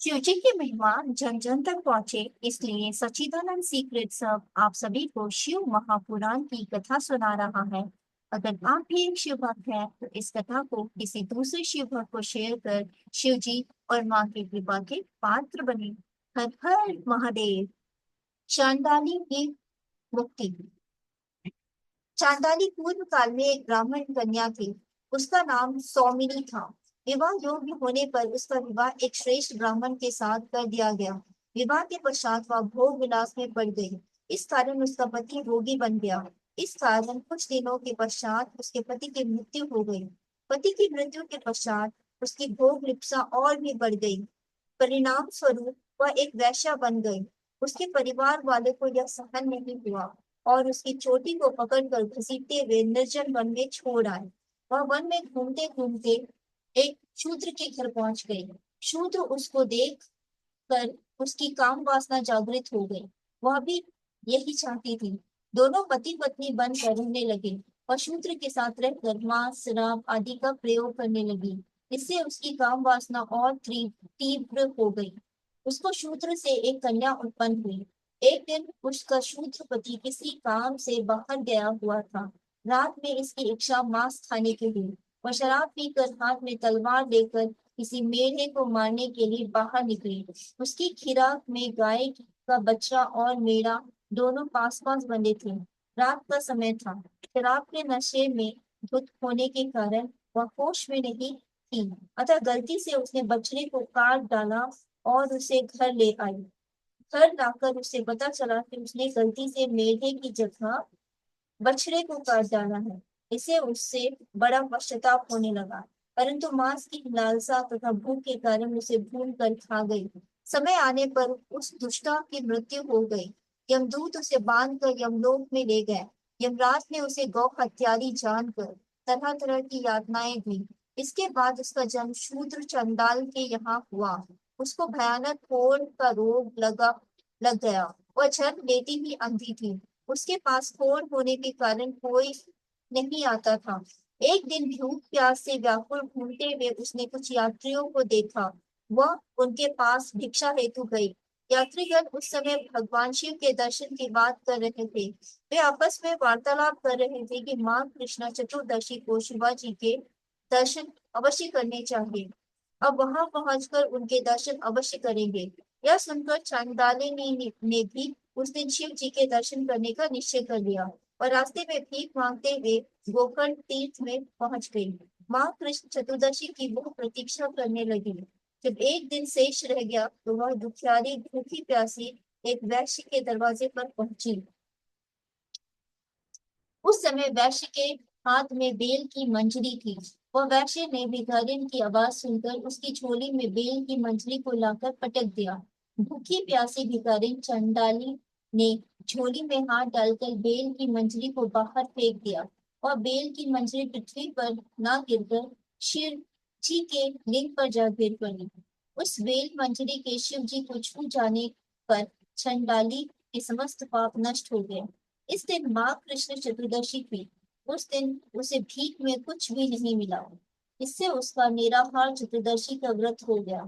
शिव जी के महिमा जन जन तक पहुंचे, इसलिए सच्चिदानंद सीक्रेट सब आप सभी को शिव महापुराण की कथा सुना रहा है। अगर आप भी एक शिव भक्त हैं, तो इस कथा को किसी दूसरे शिव भक्त को शेयर कर शिव जी और माँ की कृपा के पात्र बने। हर हर महादेव। चांडाली की मुक्ति। चांडाली पूर्व काल में एक ब्राह्मण कन्या थी। उसका नाम सौमिनी था। विवाह योग्य होने पर उसका विवाह एक श्रेष्ठ ब्राह्मण के साथ कर दिया गया। विवाह के पश्चात वह भोग विलास में पड़ गई। इस कारण उसका पति रोगी बन गया। इस कारण कुछ दिनों के पश्चात उसके पति की मृत्यु हो गई। पति की मृत्यु के पश्चात उसकी भोग लिप्सा और भी बढ़ गई। परिणाम स्वरूप वह एक वैश्या बन गई। उसके परिवार वाले को यह सहन नहीं हुआ और उसकी चोटी को पकड़कर घसीटते हुए निर्जन वन में छोड़ आए। वह वन में घूमते घूमते एक शूद्र के घर पहुंच गई। शूद्र उसको देख कर उसकी काम वासना जागृत हो गई। वह भी यही चाहती थी। दोनों पति पत्नी बनकर रहने लगे और शूद्र के साथ रहकर मांस शराब आदि का प्रयोग करने लगी। इससे उसकी काम वासना और तीव्र हो गई। उसको शूद्र से एक कन्या उत्पन्न हुई। एक दिन उसका शूद्र पति किसी काम से बाहर गया हुआ था। रात में इसकी इच्छा मांस खाने की हुई। वह शराब पीकर हाथ में तलवार लेकर किसी मेढे को मारने के लिए बाहर निकली। उसकी खिराक में गाय का बच्चा और मेढ़ा दोनों पास पास बंधे थे। रात का समय था। शराब के नशे में धुत होने के कारण वह होश में नहीं थी। अतः गलती से उसने बछड़े को काट डाला और उसे घर ले आई। घर लाकर उसे पता चला कि उसने गलती से मेढे की जगह बछड़े को काट डाला है। इसे उससे बड़ा पश्चाताप होने लगा, परंतु मांस की लालसा तथा भूख के कारण उसे भून कर खा गई। समय आने पर उस दुष्टा की मृत्यु हो गई। यमदूत उसे बांध कर यमलोक में ले गए। यमराज ने उसे गौ हत्यारी जानकर तरह तरह की यातनाएं दी। इसके बाद उसका जन्म शूद्र चंडाल के यहाँ हुआ। उसको भयानक फोड़ का रोग लग गया। वह जन्म लेती ही अंधी थी। उसके पास फोड़ होने के कारण कोई नहीं आता था। एक दिन भूख प्यास से व्याकुल घूमते हुए उसने कुछ यात्रियों को देखा। वह उनके पास भिक्षा हेतु गई। यात्रीगण उस समय भगवान शिव के दर्शन की बात कर रहे थे। वे आपस में वार्तालाप कर रहे थे कि माँ कृष्णा चतुर्दशी को शिवाजी के दर्शन अवश्य करने चाहिए। अब वहां पहुंचकर उनके दर्शन अवश्य करेंगे। यह सुनकर चांडालिनी ने भी उस दिन शिव जी के दर्शन करने का निश्चय कर लिया और रास्ते में भीख मांगते हुए गोकर्ण तीर्थ में पहुंच गई। माँ कृष्ण चतुर्दशी की वो प्रतीक्षा करने लगी। जब एक दिन शेष रह गया तो वह दुखियारी भूखी प्यासी एक वैश्य के दरवाजे पर पहुंची। उस समय वैश्य के हाथ में बेल की मंजरी थी। वह वैश्य ने भिखारिन की आवाज सुनकर उसकी झोली में बेल की मंजरी को लाकर पटक दिया। भूखी प्यासी भिखारिन चंडाली ने झोली में हाथ डालकर बेल की मंजरी को बाहर फेंक दिया और बेल की मंजरी पृथ्वी पर ना गिरकर शिव जी के लिंग पर जा गिर पड़ी। उस बेल मंजरी के शिव जी को छू जाने पर चंडाली के समस्त पाप नष्ट हो गए। इस दिन माँ कृष्ण चतुर्दशी थी। उस दिन उसे भीख में कुछ भी नहीं मिला। इससे उसका निराहार चतुर्दशी का व्रत हो गया।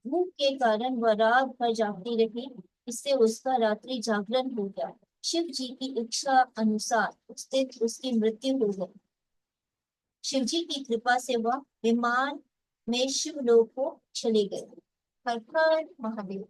भूख के कारण वह रात भर जागती रही। इससे उसका रात्रि जागरण हो गया। शिव जी की इच्छा अनुसार उस दिन उसकी मृत्यु हो गई। शिव जी की कृपा से वह विमान में शिवलोक को चले गए। हर हर महादेव।